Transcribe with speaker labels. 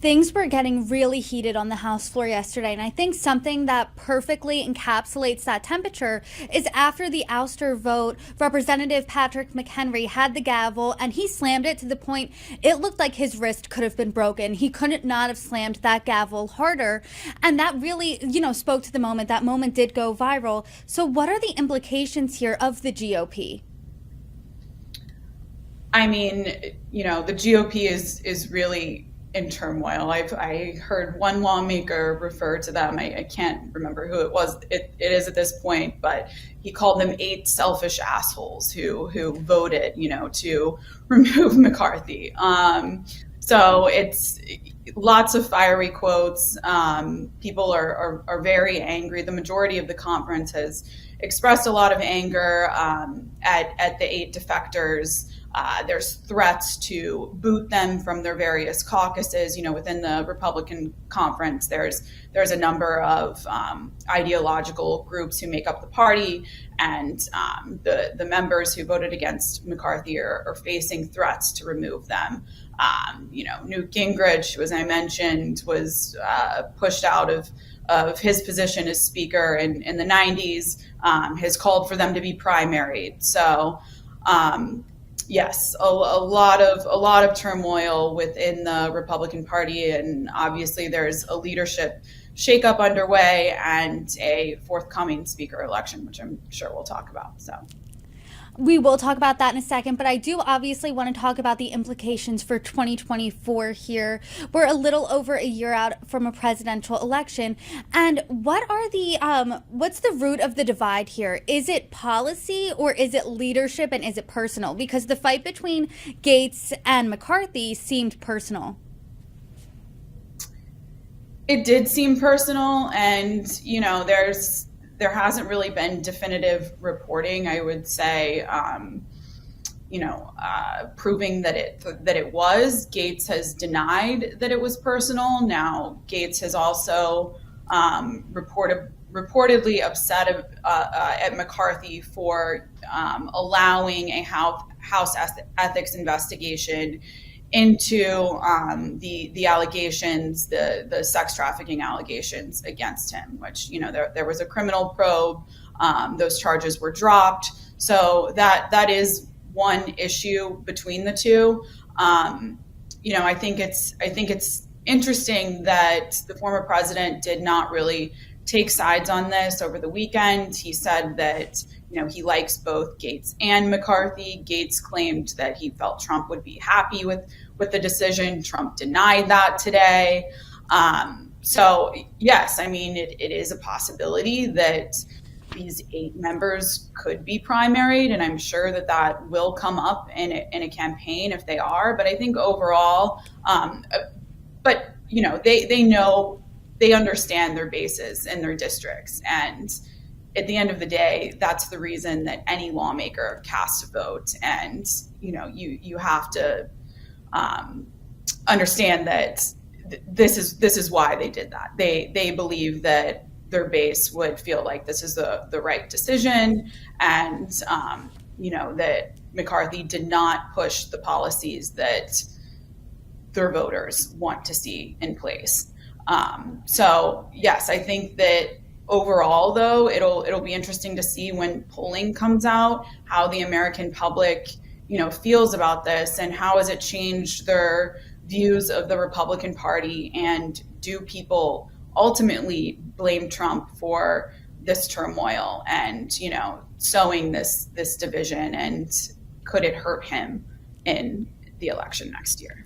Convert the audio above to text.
Speaker 1: Things were getting really heated on the House floor yesterday, and I think something that perfectly encapsulates that temperature is after the ouster vote, Representative Patrick McHenry had the gavel and he slammed it to the point it looked like his wrist could have been broken. He couldn't not have slammed that gavel harder, and that really, spoke to the moment. That moment did go viral. So what are the implications here of the GOP?
Speaker 2: I mean, the GOP is really in turmoil. I heard one lawmaker refer to them. I can't remember who it was. It is at this point, but he called them 8 selfish assholes who voted, to remove McCarthy. So it's lots of fiery quotes. People are very angry. The majority of the conference has expressed a lot of anger at the 8 defectors. There's threats to boot them from their various caucuses. Within the Republican conference, there's a number of ideological groups who make up the party, and the members who voted against McCarthy are facing threats to remove them. Newt Gingrich, who, as I mentioned, was pushed out of his position as Speaker in the 90s, has called for them to be primaried. So. Yes, a lot of turmoil within the Republican Party, and obviously there's a leadership shakeup underway and a forthcoming speaker election, which I'm sure we'll talk about. So.
Speaker 1: We will talk about that in a second, but I do obviously want to talk about the implications for 2024 here. We're a little over a year out from a presidential election. And what's the root of the divide here? Is it policy or is it leadership and is it personal? Because the fight between Gaetz and McCarthy seemed personal.
Speaker 2: It did seem personal, and, there hasn't really been definitive reporting, I would say, proving that it was. Gaetz has denied that it was personal. Now, Gaetz has also reportedly upset at McCarthy for allowing a House ethics investigation into the allegations, the sex trafficking allegations against him, which, there was a criminal probe. Those charges were dropped. So that is one issue between the two. I think it's interesting that the former president did not really take sides on this over the weekend. He said that he likes both Gaetz and McCarthy. Gaetz claimed that he felt Trump would be happy with the decision. Trump denied that today. So yes, it is a possibility that these 8 members could be primaried, and I'm sure that will come up in a campaign if they are. But I think overall, they understand their bases and their districts, and at the end of the day, that's the reason that any lawmaker casts a vote. And you have to understand that this is why they did that. They believe that their base would feel like this is the right decision, and that McCarthy did not push the policies that their voters want to see in place. So yes, I think that overall, though, it'll be interesting to see when polling comes out how the American public, feels about this, and how has it changed their views of the Republican Party, and do people ultimately blame Trump for this turmoil and sowing this division, and could it hurt him in the election next year?